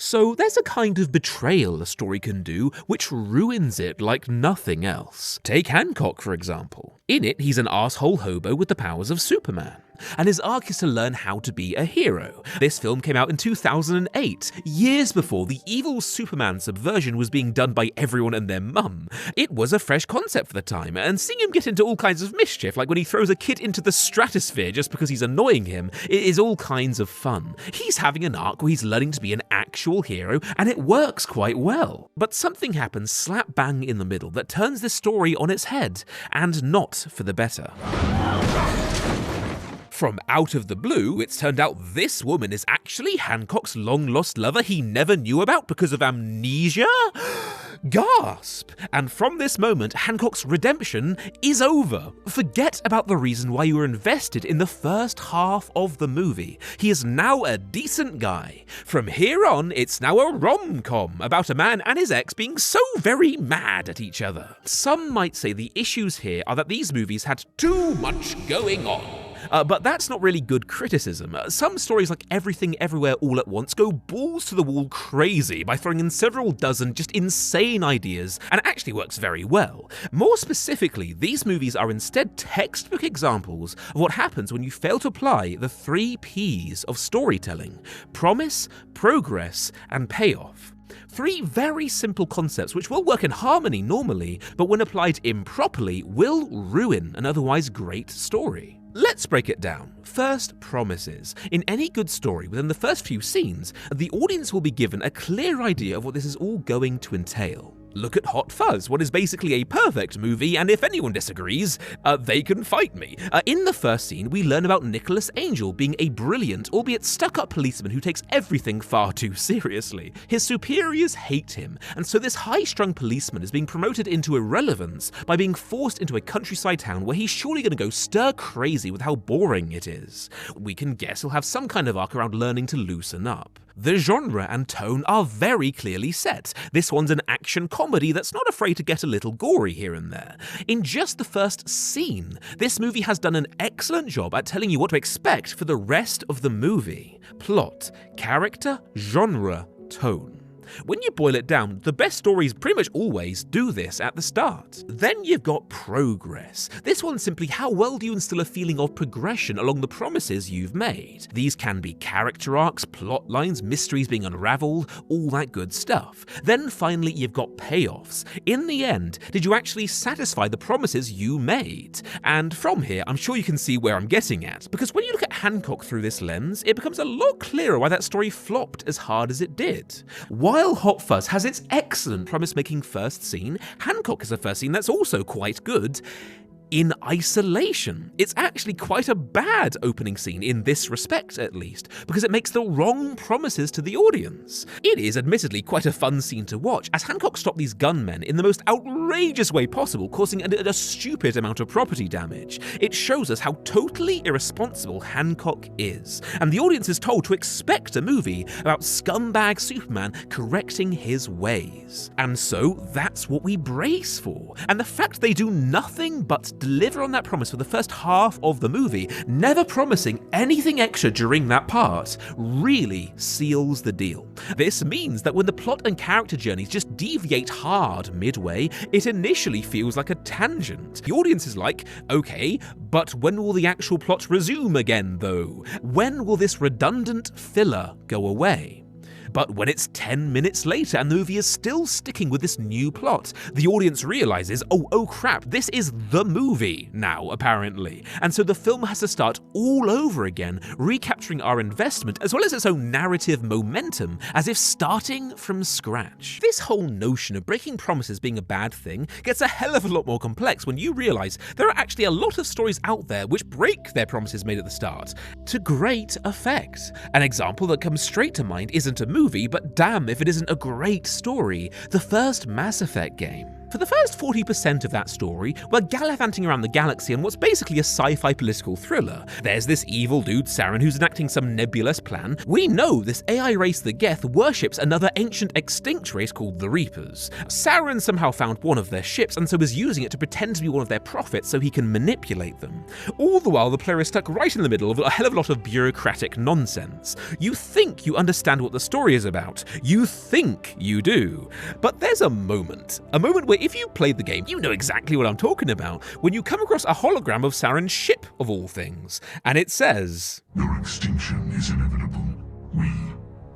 So there's a kind of betrayal a story can do which ruins it like nothing else. Take Hancock, for example. In it, he's an arsehole hobo with the powers of Superman, and his arc is to learn how to be a hero. This film came out in 2008, years before the evil Superman subversion was being done by everyone and their mum. It was a fresh concept for the time, and seeing him get into all kinds of mischief, like when he throws a kid into the stratosphere just because he's annoying him, it is all kinds of fun. He's having an arc where he's learning to be an actual hero, and it works quite well. But something happens slap bang in the middle that turns this story on its head, and not for the better. From out of the blue, it's turned out this woman is actually Hancock's long-lost lover he never knew about because of amnesia? Gasp! And from this moment, Hancock's redemption is over. Forget about the reason why you were invested in the first half of the movie. He is now a decent guy. From here on, it's now a rom-com about a man and his ex being so very mad at each other. Some might say the issues here are that these movies had too much going on. But that's not really good criticism. Some stories like Everything Everywhere All at Once go balls to the wall crazy by throwing in several dozen just insane ideas, and it actually works very well. More specifically, these movies are instead textbook examples of what happens when you fail to apply the 3 Ps of storytelling: promise, progress, and payoff. 3 very simple concepts which will work in harmony normally, but when applied improperly will ruin an otherwise great story. Let's break it down. First, promises. In any good story, within the first few scenes, the audience will be given a clear idea of what this is all going to entail. Look at Hot Fuzz, what is basically a perfect movie, and if anyone disagrees, they can fight me. In the first scene, we learn about Nicholas Angel being a brilliant, albeit stuck-up policeman who takes everything far too seriously. His superiors hate him, and so this high-strung policeman is being promoted into irrelevance by being forced into a countryside town where he's surely going to go stir-crazy with how boring it is. We can guess he'll have some kind of arc around learning to loosen up. The genre and tone are very clearly set. This one's an action comedy that's not afraid to get a little gory here and there. In just the first scene, this movie has done an excellent job at telling you what to expect for the rest of the movie. Plot, character, genre, tone. When you boil it down, the best stories pretty much always do this at the start. Then you've got progress. This one's simply how well do you instill a feeling of progression along the promises you've made. These can be character arcs, plot lines, mysteries being unraveled, all that good stuff. Then finally you've got payoffs. In the end, did you actually satisfy the promises you made? And from here, I'm sure you can see where I'm getting at, because when you look at Hancock through this lens, it becomes a lot clearer why that story flopped as hard as it did. While Hot Fuzz has its excellent promise-making first scene, Hancock has a first scene that's also quite good. In isolation, it's actually quite a bad opening scene in this respect at least, because it makes the wrong promises to the audience. It is admittedly quite a fun scene to watch, as Hancock stopped these gunmen in the most outrageous way possible, causing a stupid amount of property damage. It shows us how totally irresponsible Hancock is, and the audience is told to expect a movie about scumbag Superman correcting his ways. And so that's what we brace for, and the fact they do nothing but deliver on that promise for the first half of the movie, never promising anything extra during that part, really seals the deal. This means that when the plot and character journeys just deviate hard midway, it initially feels like a tangent. The audience is like, okay, but when will the actual plot resume again though? When will this redundant filler go away? But when it's 10 minutes later and the movie is still sticking with this new plot, the audience realizes, oh crap, this is the movie now, apparently. And so the film has to start all over again, recapturing our investment as well as its own narrative momentum, as if starting from scratch. This whole notion of breaking promises being a bad thing gets a hell of a lot more complex when you realize there are actually a lot of stories out there which break their promises made at the start, to great effect. An example that comes straight to mind isn't a movie, but damn if it isn't a great story, the first Mass Effect game. For the first 40% of that story, we're gallivanting around the galaxy on what's basically a sci-fi political thriller. There's this evil dude Saren who's enacting some nebulous plan. We know this AI race, the Geth, worships another ancient extinct race called the Reapers. Saren somehow found one of their ships and so is using it to pretend to be one of their prophets so he can manipulate them. All the while the player is stuck right in the middle of a hell of a lot of bureaucratic nonsense. You think you understand what the story is about. You think you do. But there's a moment where if you played the game, you know exactly what I'm talking about, when you come across a hologram of Saren's ship, of all things, and it says, "Your extinction is inevitable. We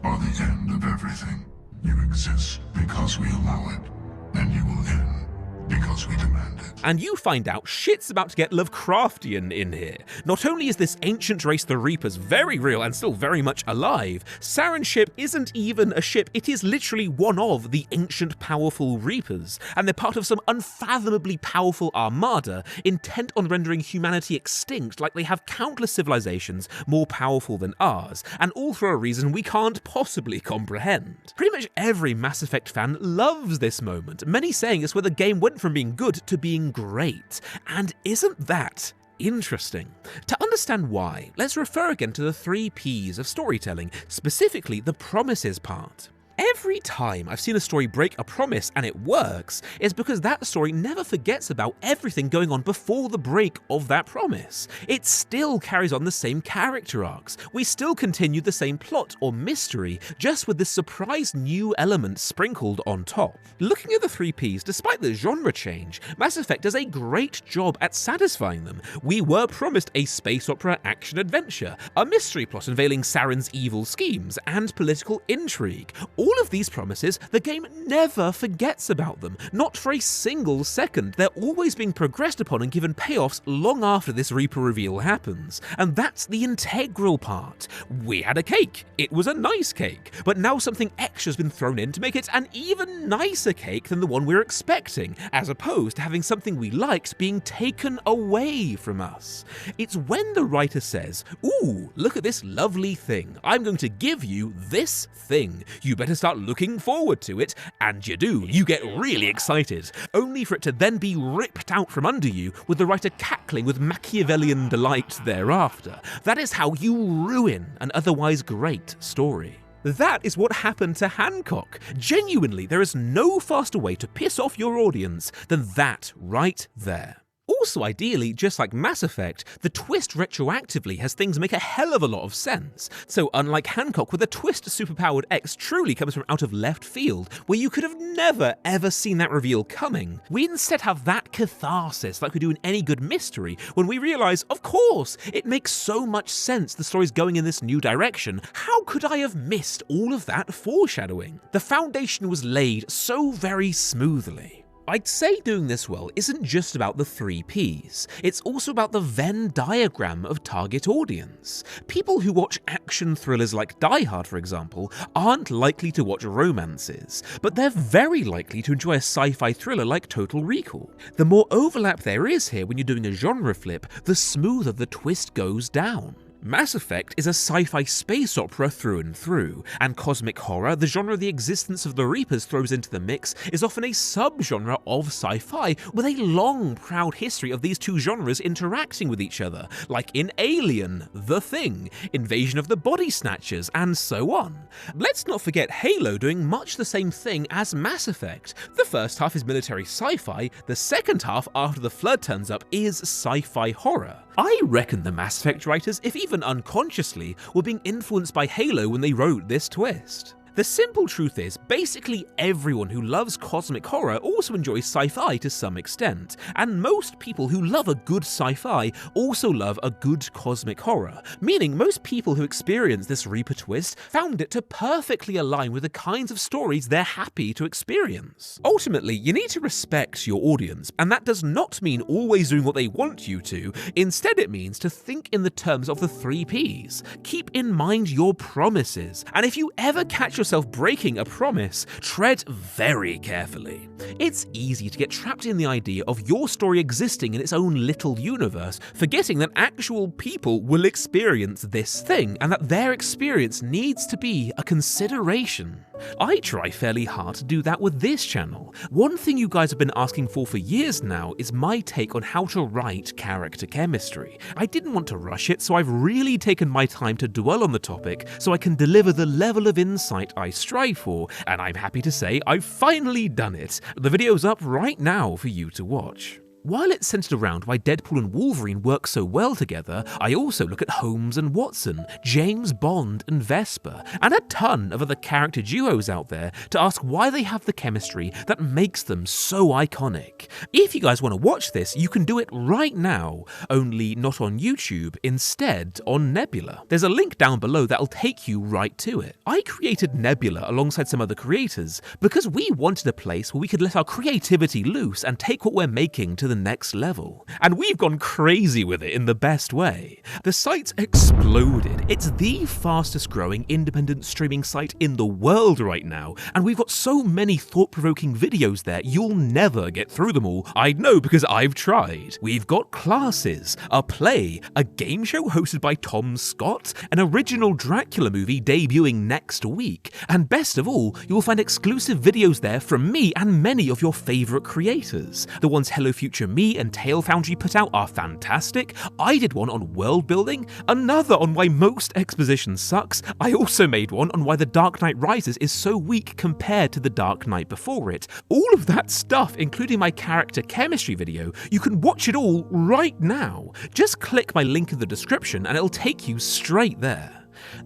are the end of everything. You exist because we allow it, and you will end because we demand it." And you find out shit's about to get Lovecraftian in here. Not only is this ancient race, the Reapers, very real and still very much alive, Saren's ship isn't even a ship, it is literally one of the ancient powerful Reapers, and they're part of some unfathomably powerful armada intent on rendering humanity extinct like they have countless civilizations more powerful than ours, and all for a reason we can't possibly comprehend. Pretty much every Mass Effect fan loves this moment, many saying it's where the game went from being good to being great. And isn't that interesting? To understand why, let's refer again to the 3 Ps of storytelling, specifically the promises part. Every time I've seen a story break a promise and it works, is because that story never forgets about everything going on before the break of that promise. It still carries on the same character arcs. We still continue the same plot or mystery, just with this surprise new element sprinkled on top. Looking at the 3 Ps, despite the genre change, Mass Effect does a great job at satisfying them. We were promised a space opera action-adventure, a mystery plot unveiling Saren's evil schemes, and political intrigue. All of these promises, the game never forgets about them, not for a single second. They're always being progressed upon and given payoffs long after this Reaper reveal happens. And that's the integral part. We had a cake. It was a nice cake. But now something extra's been thrown in to make it an even nicer cake than the one we were expecting, as opposed to having something we liked being taken away from us. It's when the writer says, "Ooh, look at this lovely thing. I'm going to give you this thing. You better start looking forward to it," and you do. You get really excited, only for it to then be ripped out from under you, with the writer cackling with Machiavellian delight thereafter. That is how you ruin an otherwise great story. That is what happened to Hancock. Genuinely, there is no faster way to piss off your audience than that right there. Also, ideally, just like Mass Effect, the twist retroactively has things make a hell of a lot of sense. So unlike Hancock, where the twist superpowered X truly comes from out of left field, where you could have never ever seen that reveal coming, we instead have that catharsis like we do in any good mystery, when we realise, of course, it makes so much sense the story's going in this new direction. How could I have missed all of that foreshadowing? The foundation was laid so very smoothly. I'd say doing this well isn't just about the 3 Ps, it's also about the Venn diagram of target audience. People who watch action thrillers like Die Hard, for example, aren't likely to watch romances, but they're very likely to enjoy a sci-fi thriller like Total Recall. The more overlap there is here when you're doing a genre flip, the smoother the twist goes down. Mass Effect is a sci-fi space opera through and through, and cosmic horror, the genre the existence of the Reapers throws into the mix, is often a subgenre of sci-fi, with a long, proud history of these two genres interacting with each other, like in Alien, The Thing, Invasion of the Body Snatchers, and so on. Let's not forget Halo doing much the same thing as Mass Effect. The first half is military sci-fi, the second half, after the Flood turns up, is sci-fi horror. I reckon the Mass Effect writers, if even unconsciously, were being influenced by Halo when they wrote this twist. The simple truth is, basically everyone who loves cosmic horror also enjoys sci-fi to some extent, and most people who love a good sci-fi also love a good cosmic horror, meaning most people who experience this Reaper twist found it to perfectly align with the kinds of stories they're happy to experience. Ultimately, you need to respect your audience, and that does not mean always doing what they want you to. Instead, it means to think in the terms of the 3 Ps. Keep in mind your promises, and if you ever catch yourself yourself breaking a promise, tread very carefully. It's easy to get trapped in the idea of your story existing in its own little universe, forgetting that actual people will experience this thing and that their experience needs to be a consideration. I try fairly hard to do that with this channel. One thing you guys have been asking for years now is my take on how to write character chemistry. I didn't want to rush it, so I've really taken my time to dwell on the topic so I can deliver the level of insight I strive for, and I'm happy to say I've finally done it. The video's up right now for you to watch. While it's centered around why Deadpool and Wolverine work so well together, I also look at Holmes and Watson, James Bond and Vesper, and a ton of other character duos out there to ask why they have the chemistry that makes them so iconic. If you guys want to watch this, you can do it right now, only not on YouTube, instead on Nebula. There's a link down below that'll take you right to it. I created Nebula alongside some other creators because we wanted a place where we could let our creativity loose and take what we're making to the next level. And we've gone crazy with it in the best way. The site's exploded. It's the fastest growing independent streaming site in the world right now, and we've got so many thought-provoking videos there you'll never get through them all. I know because I've tried. We've got classes, a play, a game show hosted by Tom Scott, an original Dracula movie debuting next week, and best of all, you'll find exclusive videos there from me and many of your favourite creators. The ones Hello Future Me and Tale Foundry put out are fantastic. I did one on world building, another on why most exposition sucks. I also made one on why The Dark Knight Rises is so weak compared to The Dark Knight before it. All of that stuff, including my character chemistry video, you can watch it all right now. Just click my link in the description and it'll take you straight there.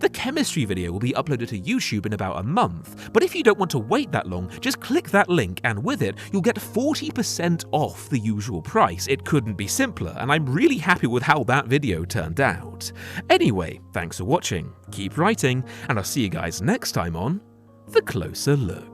The chemistry video will be uploaded to YouTube in about a month, but if you don't want to wait that long, just click that link and with it, you'll get 40% off the usual price. It couldn't be simpler, and I'm really happy with how that video turned out. Anyway, thanks for watching, keep writing, and I'll see you guys next time on The Closer Look.